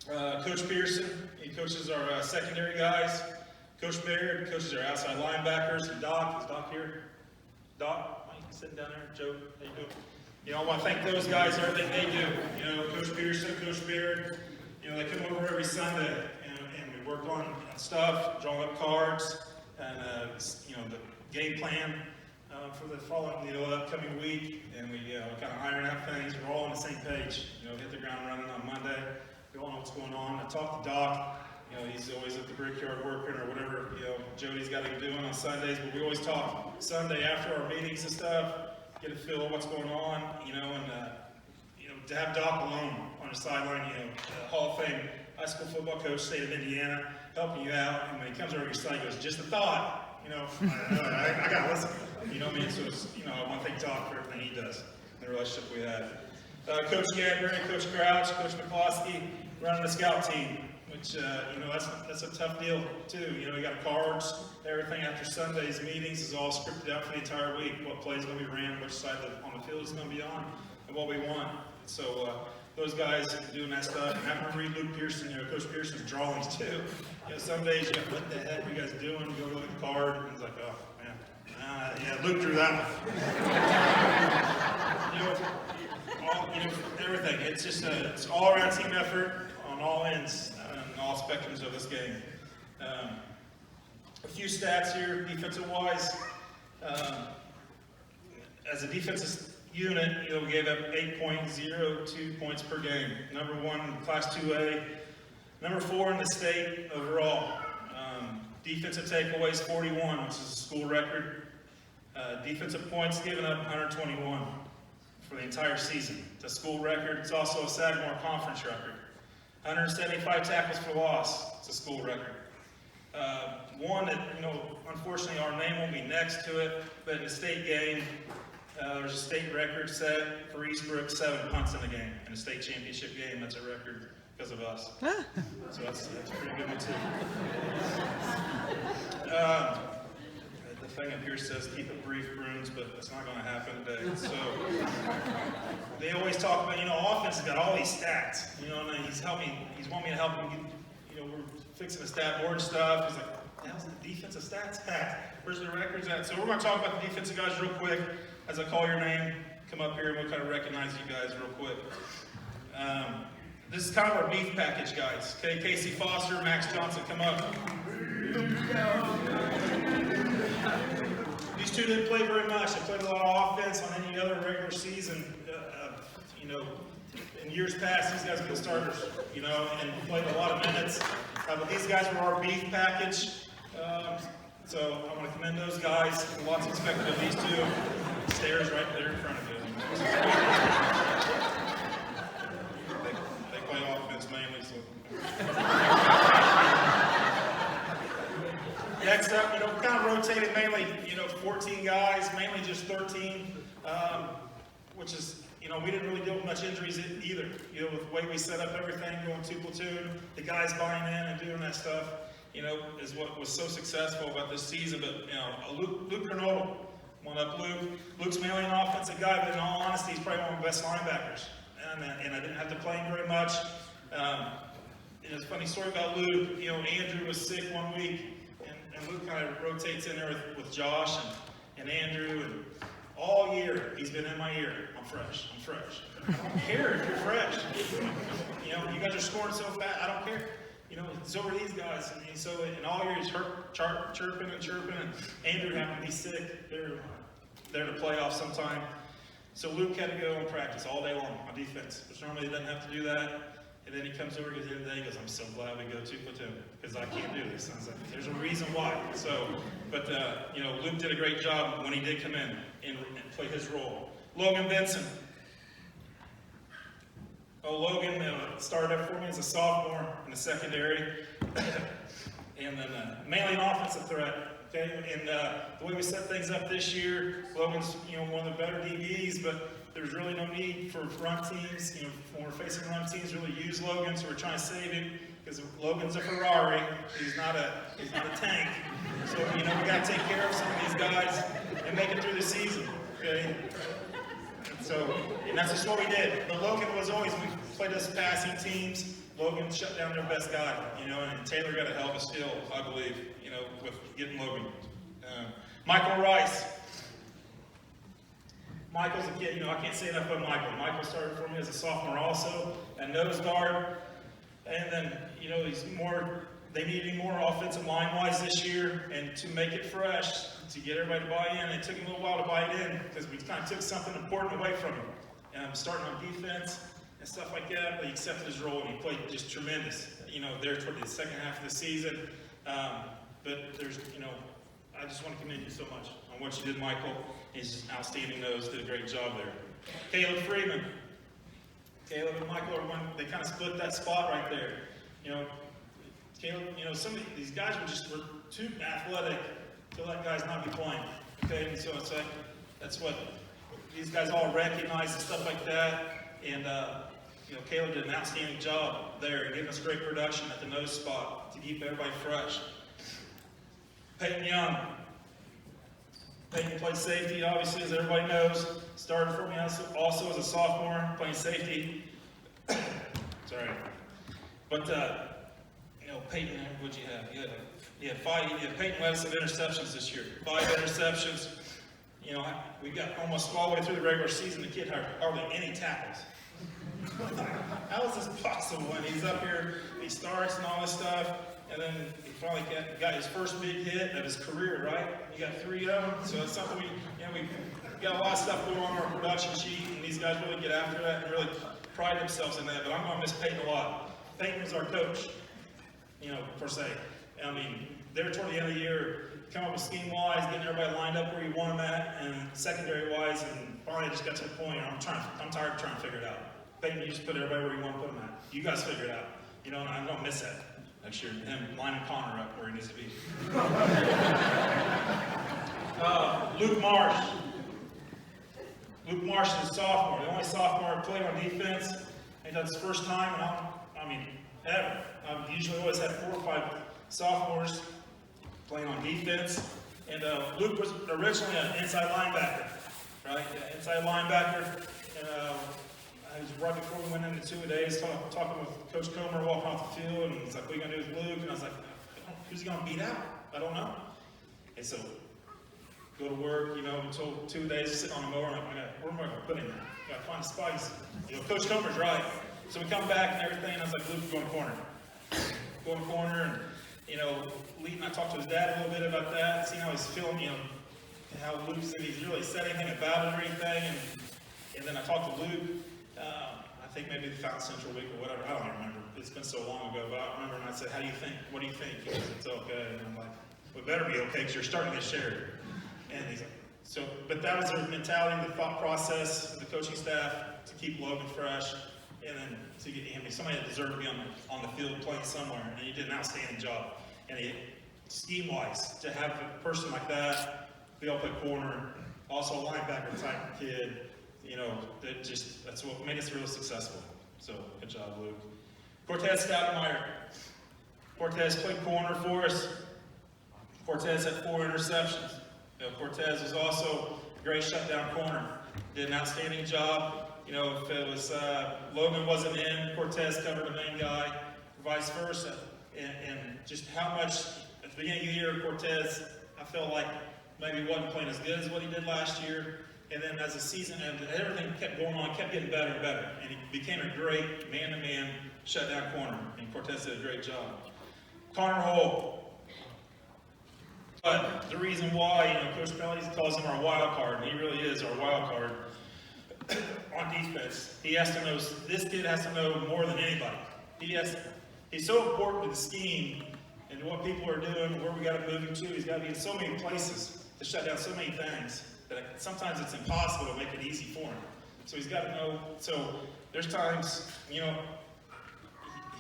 Coach Pearson, he coaches our secondary guys. Coach Baird coaches our outside linebackers. And Doc, is Doc here? Doc, why are you sitting down there? Joe, how you doing? You know, I want to thank those guys for everything they do. You know, Coach Pearson, Coach Baird, you know, they come over every Sunday and we work on stuff, drawing up cards, and, you know, the game plan for the following, you know, upcoming week, and we kind of iron out things. We're all on the same page. You know, hit the ground running on Monday. We all know what's going on. I talked to Doc. You know, he's always at the brickyard working or whatever, you know, Jody's got to be doing on Sundays, but we always talk Sunday after our meetings and stuff, get a feel of what's going on, you know, and, you know, to have Doc alone on the sideline, you know, Hall of Fame high school football coach, state of Indiana, helping you out, and when he comes over your side, he goes, just a thought, you know, I got to listen, you know what I mean? So, it's, you know, I want to thank Doc for everything he does, the relationship we have. Coach Gadbury, Coach Crouch, Coach McCloskey, running the scout team, which, you know, that's a tough deal, too. You know, we got cards, everything after Sunday's meetings is all scripted out for the entire week, what plays going to be ran, which side on the field is going to be on, and what we want. So, those guys doing that stuff, and having to read Luke Pearson, you know, Coach Pearson's drawings, too. You know, some days you go, what the heck are you guys doing? You go look at the card, and it's like, oh, man. Yeah, Luke drew that one. You know, everything. It's just it's all around team effort on all ends and all spectrums of this game. A few stats here, defensive wise. As a defensive unit, you know, we gave up 8.02 points per game. Number 1 in Class 2A. Number 4 in the state overall. Defensive takeaways 41, which is a school record. Defensive points given up 121. For the entire season. It's a school record. It's also a Sagamore Conference record. 175 tackles for loss. It's a school record. One that, you know, unfortunately our name won't be next to it, but in the state game, there's a state record set for Eastbrook, 7 punts in a game. In a state championship game, that's a record because of us. So that's a pretty good one, too. The thing up here says keep it brief, Brunes, but it's not going to happen today. So they always talk about, you know, offense has got all these stats, you know, and he's wanting me to help him get, you know, we're fixing the stat board stuff. He's like, how's the defensive stats at? Where's the records at? So we're going to talk about the defensive guys real quick. As I call your name, come up here and we'll kind of recognize you guys real quick. This is kind of our beef package, guys. Okay, Casey Foster, Max Johnson, come up. These two didn't play very much. They played a lot of offense on any other regular season. You know, in years past, these guys have been starters, you know, and played a lot of minutes. But these guys were our beef package. So I want to commend those guys. Lots expected of these two. Stairs right there in front of you. They play offense mainly, so. Next up, you know, we kind of rotated mainly, you know, 14 guys, mainly just 13, which is, you know, we didn't really deal with much injuries either. You know, with the way we set up everything, going 2 platoon, the guys buying in and doing that stuff, you know, is what was so successful about this season. But, you know, Luke Grenoble, one up Luke. Luke's mainly an offensive guy, but in all honesty, he's probably one of the best linebackers. And I didn't have to play him very much. And it's a funny story about Luke. You know, Andrew was sick one week. And Luke kind of rotates in there with Josh and Andrew, and all year he's been in my ear. I'm fresh. I don't care if you're fresh. You know, you guys are scoring so fast. I don't care. You know, so are these guys. And so, and all year he's chirping. And Andrew happened to be sick. They're in the playoffs sometime. So Luke had to go and practice all day long on defense, which normally he doesn't have to do that. And then he comes over at the end of the day and goes, I'm so glad we go 2 platoon, because I can't do this. And I was like, there's a reason why. So, but, you know, Luke did a great job when he did come in and play his role. Logan Benson. Logan started up for me as a sophomore in the secondary. And then mainly an offensive threat. Okay, and the way we set things up this year, Logan's, you know, one of the better DBs, but there's really no need for run teams. You know, when we're facing run teams, really use Logan, so we're trying to save him because Logan's a Ferrari. He's not a tank. So, you know, we got to take care of some of these guys and make it through the season. Okay. So, and that's just what we did. But Logan was always, we played us passing teams, Logan shut down their best guy, and Taylor got a hell of a steal, I believe, with getting Logan. Michael Rice. Michael's a kid, I can't say enough about Michael. Michael started for me as a sophomore also, at nose guard. And then, they needed more offensive line-wise this year, and to make it fresh, to get everybody to buy in, it took him a little while to buy it in, because we kind of took something important away from him. Starting on defense and stuff like that, but he accepted his role, and he played just tremendous, there toward the second half of the season. But there's, I just want to commend you so much on what you did, Michael. He's just outstanding nose, did a great job there. Caleb Freeman. Caleb and Michael are one, they kind of split that spot right there. Caleb, some of these guys were too athletic to let guys not be playing. Okay, and so it's like, that's what these guys all recognize and stuff like that. And, Caleb did an outstanding job there and giving us great production at the nose spot to keep everybody fresh. Peyton Young. Peyton played safety, obviously, as everybody knows. Started for me also as a sophomore, playing safety. Sorry. But, Peyton, what'd you have? Peyton led us in interceptions this year. 5 interceptions. We got almost all the way through the regular season. The kid had hardly any tackles. How is this possible? And he's up here, he starts and all this stuff, and then he finally got his first big hit of his career, right? He got 3 of them, so it's something we got a lot of stuff going on in our production sheet, and these guys really get after that and really pride themselves in that, but I'm going to miss Peyton a lot. Peyton was our coach, per se. I mean, there toward the end of the year, come up with scheme-wise, getting everybody lined up where you want them at, and secondary-wise, and finally I just got to the point, I'm tired of trying to figure it out. Peyton, you just put everybody where you want to put them at. You guys figure it out. And I'm going to miss that next year. Him lining Connor up where he needs to be. Luke Marsh. Luke Marsh is a sophomore. The only sophomore who played on defense. And that's his first time, and ever. I've usually always had 4 or 5 sophomores playing on defense. And Luke was originally an inside linebacker, right? Yeah, inside linebacker. And it was right before we went into 2-a-days, talking with Coach Comer walking off the field, and he's like, what are you going to do with Luke? And I was like, who's he going to beat out? I don't know. And so, go to work, until 2 days, sitting on the mower, I'm like, where am I going to put him at? Got to find a spot. Coach Comer's right. So we come back and everything, and I was like, Luke, go in the corner. Go in the corner, and, Lee and I talked to his dad a little bit about that, seeing how he's feeling, how Luke said he's really said anything about it or anything, and then I talked to Luke. I think maybe the Fountain Central week or whatever, I don't even remember. It's been so long ago, but I remember, and I said, how do you think? What do you think? He goes, it's okay. And I'm like, well, it better be okay, because you're starting this year. And he's like, but that was their mentality, the thought process of the coaching staff to keep Logan fresh, and then to get him, somebody that deserved to be on the field playing somewhere, and he did an outstanding job. And scheme-wise, to have a person like that, be able to play corner, also a linebacker type kid, that's what made us really successful. So, good job, Luke. Cortez Stoudemire. Cortez played corner for us. Cortez had 4 interceptions. Cortez was also a great shutdown corner. Did an outstanding job. If it was Logan wasn't in, Cortez covered the main guy, vice versa. And just how much, at the beginning of the year, Cortez, I felt like maybe wasn't playing as good as what he did last year. And then as the season ended, everything kept going on, kept getting better and better. And he became a great man-to-man shutdown corner. And Cortez did a great job. Connor Hull. But the reason why, Coach Pelly calls him our wild card, and he really is our wild card on defense. He has to know, this kid has to know more than anybody. He's so important to the scheme and what people are doing, where we got to move him to. He's got to be in so many places to shut down so many things that sometimes it's impossible to make it easy for him. So he's got to know. So there's times, he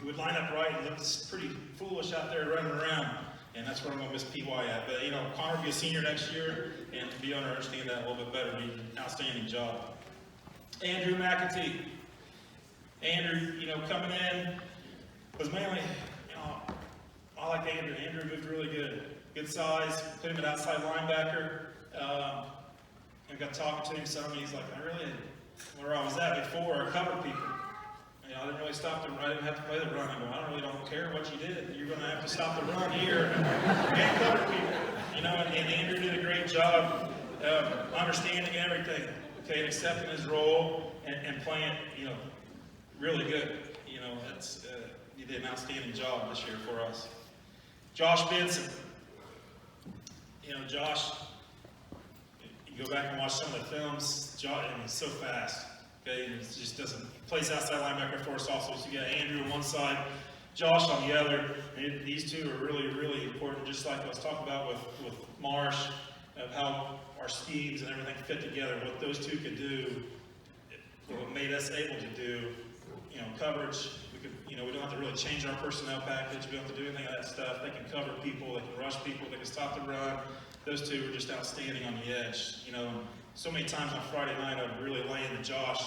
would line up right and look pretty foolish out there running around. And that's where I'm going to miss PY at. But, Connor will be a senior next year, and to be able to understand that a little bit better, he did an outstanding job. Andrew McAtee. Andrew, coming in was mainly, I like Andrew. Andrew moved really good. Good size, put him at outside linebacker. I got talking to him some, and he's like, where I was at before, I covered people. I didn't really stop the run. I didn't have to play the run. I really don't care what you did. You're going to have to stop the run here and cover people. And Andrew did a great job of understanding everything, okay, and accepting his role and playing, really good. He did an outstanding job this year for us. Josh Benson. Josh, you go back and watch some of the films, Josh, he's so fast. Okay, and he just doesn't. He plays outside linebacker for us also. So you got Andrew on one side, Josh on the other. And these two are really, really important. Just like I was talking about with Marsh, of how our schemes and everything fit together. What those two could do, what made us able to do, coverage. We don't have to really change our personnel package. We don't have to do anything of that stuff. They can cover people. They can rush people. They can stop the run. Those two were just outstanding on the edge. So many times on Friday night, I would really lay into Josh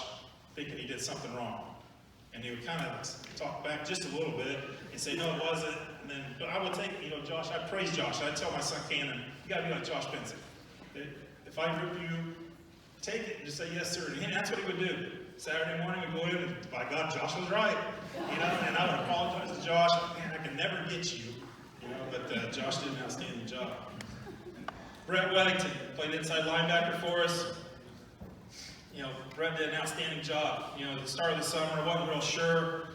thinking he did something wrong. And he would kind of talk back just a little bit and say, no, it wasn't. But I would take, Josh, I'd praise Josh. I'd tell my son Cannon, you got to be like Josh Benson. If I rip you, take it and just say, yes, sir. And that's what he would do. Saturday morning, we'd go in and, by God, Josh was right. And I would apologize to Josh. Man, I can never get you. But Josh did an outstanding job. Brett Weddington played inside linebacker for us. Brett did an outstanding job. At the start of the summer, I wasn't real sure.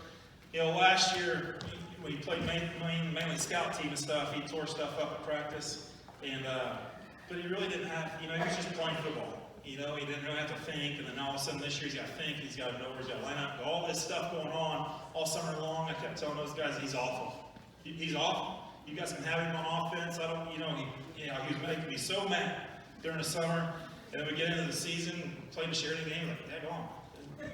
Last year, when he played mainly scout team and stuff, he tore stuff up at practice. But he really didn't have, he was just playing football. He didn't really have to think, and then all of a sudden this year he's got to think, he's got to know where he's got to line up. All this stuff going on all summer long. I kept telling those guys he's awful. He's awful. You guys can have him on offense. He was making me so mad during the summer. And then we get into the season, played the Sheridan game, like, heck on.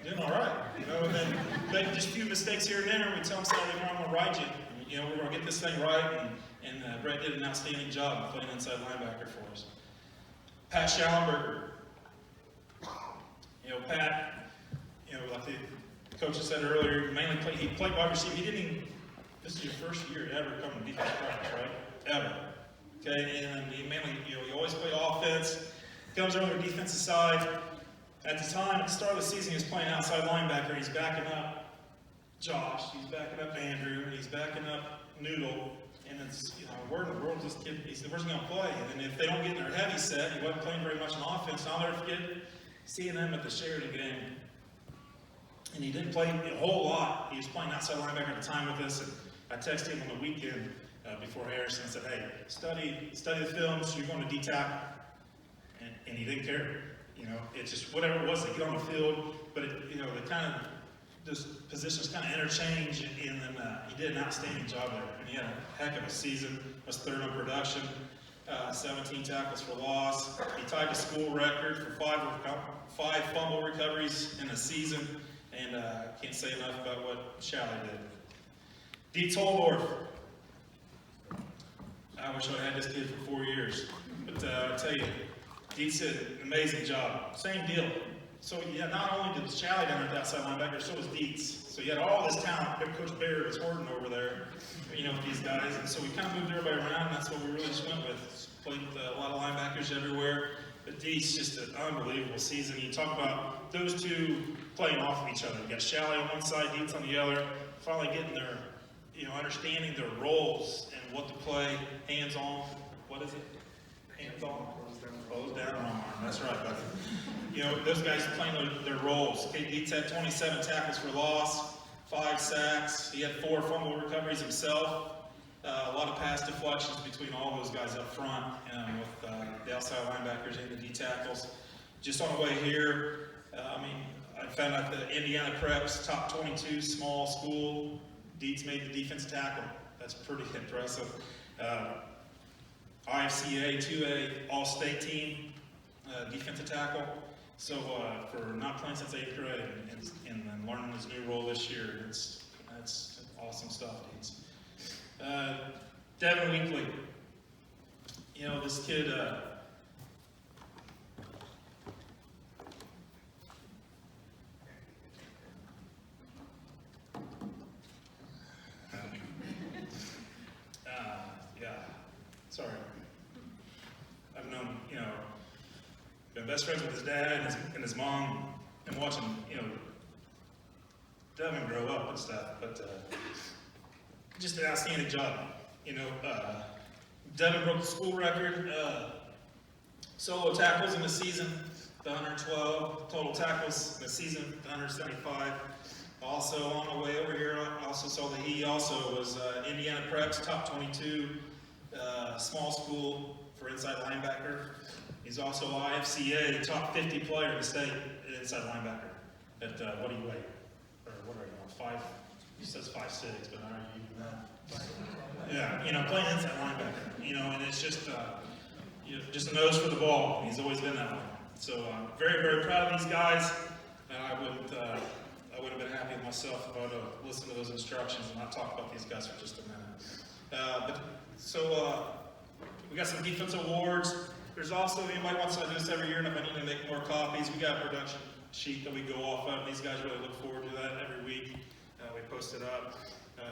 Doing all right. And then making just a few mistakes here and there, and we tell him Saturday morning, I'm going to ride you. We're going to get this thing right. And Brett did an outstanding job playing inside linebacker for us. Pat Schallenberger. Pat, like the coach said earlier, he played wide receiver. He didn't even, this is your first year ever coming to defense practice, right? Ever. Okay, and he mainly, he always played offense. Comes over the defensive side. At the time, at the start of the season, he was playing outside linebacker. He's backing up Josh. He's backing up Andrew. And he's backing up Noodle. And it's, where in the world is this kid? He said, where's he going to play? And if they don't get in their heavy set, he wasn't playing very much on offense. I'll never forget seeing them at the Sheridan game. And he didn't play a whole lot. He was playing outside linebacker at the time with us. And I texted him on the weekend before Harrison and said, hey, study the films. You're going to D-tackle. And he didn't care. It's just whatever it was to get on the field. But, those positions kind of interchange. And then he did an outstanding job there. And he had a heck of a season. Was third on production. 17 tackles for loss. He tied the school record for five fumble recoveries in a season. And can't say enough about what Shally did. Dietz Holdorf. I wish I had this kid for 4 years. But I'll tell you, Dietz did an amazing job. Same deal. So not only did Shally down at the outside linebacker, so was Dietz. So you had all this talent. Coach Barrett was hoarding over there, with these guys. And so we kind of moved everybody around, and that's what we really just went with. Played a lot of linebackers everywhere. But Dietz, just an unbelievable season. You talk about those two playing off of each other. You got Shally on one side, Dietz on the other. Finally getting their, understanding their roles and what to play. Hands on. What is it? Hands on. Close down on arm. That's right, buddy. Those guys playing their roles. Okay, Dietz had 27 tackles for loss, 5 sacks. He had 4 fumble recoveries himself. A lot of pass deflections between all those guys up front, with the outside linebackers and the D tackles. Just on the way here, I found out that Indiana Prep's top 22 small school. Dietz made the defensive tackle. That's pretty impressive. IFCA 2A All-State team, defensive tackle. So for not playing since 8th grade and then learning his new role this year, that's awesome stuff, Dietz. Devin Weekly. This kid, sorry. I've known, been best friends with his dad and his mom, and watching, Devin grow up and stuff, but just an outstanding job. You know, Devin broke the school record, solo tackles in the season, the 112, total tackles in the season, the 175. Also on the way over here, I also saw that he also was Indiana Prep's top 22 small school for inside linebacker. He's also IFCA top 50 player in the state inside linebacker. At what do you weigh? Or what are you on? 5? He says 5'6", but how are you even that? Yeah, you know, playing inside linebacker. You know, and it's just just a nose for the ball. He's always been that way. So I'm very, very proud of these guys. And I would have been happy with myself if I would have listened to those instructions and not talk about these guys for just a minute. We got some defensive awards. There's also, anybody wants to do this every year, and if I need to make more copies, we got a production sheet that we go off of. These guys really look forward to that every week. We post it up.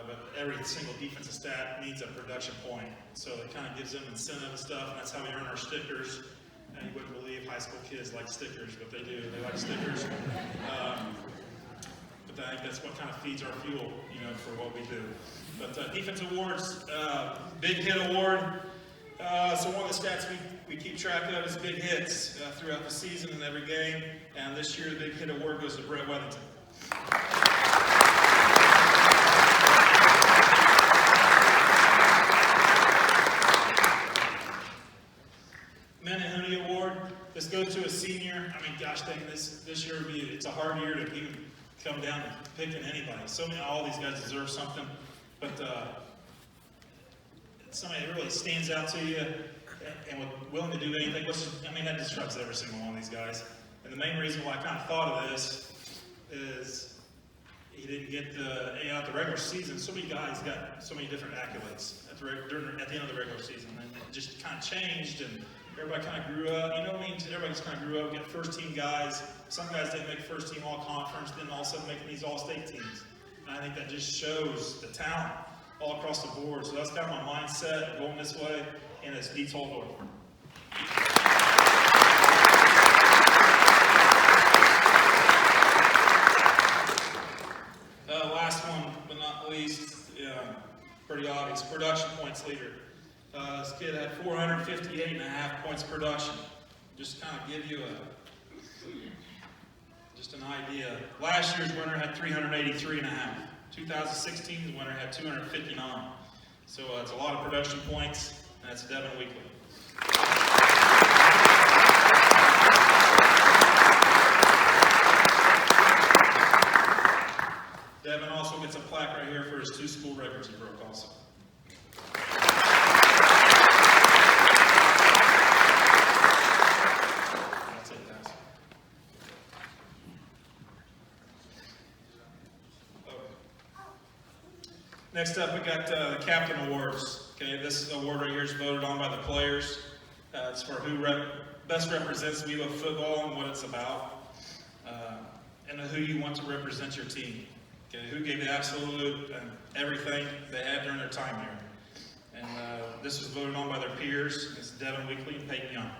But every single defensive stat needs a production point. So it kind of gives them incentive and stuff, and that's how we earn our stickers. And you wouldn't believe high school kids like stickers, but they do. They like stickers. But I think that's what kind of feeds our fuel, you know, for what we do. But defense awards, big hit award. So one of the stats we keep track of is big hits throughout the season and every game. And this year, the big hit award goes to Brett Weathington. Men and Hooney Award. This goes to a senior. I mean, gosh dang, this year it's a hard year to even come down to picking anybody. All these guys deserve something, but somebody that really stands out to you and willing to do anything. That disrupts every single one of these guys. And the main reason why I kind of thought of this is he didn't get the regular season. So many guys got so many different accolades at the end of the regular season, and it just kind of changed, and everybody kind of grew up. You know what I mean? Everybody just kind of grew up, got first team guys. Some guys didn't make first team all conference, didn't all of a sudden make these all state teams. And I think that just shows the talent all across the board. So that's kind of my mindset going this way, and it's detail north. Last one, but not least, pretty obvious, production points leader. This kid had 458.5 points production. Just kind of give you just an idea. Last year's winner had 383.5. 2016's winner had 259. So it's a lot of production points, and that's Devin Weekly. Devin also gets a plaque right here for his 2 school records he broke also. That's it, guys. Okay. Next up, we got the Captain Awards. Okay, this award right here is voted on by the players. It's for who best represents WeBo football and what it's about, and who you want to represent your team. Okay, who gave the absolute and everything they had during their time here. And this was voted on by their peers. It's Devin Weekly and Peyton Young.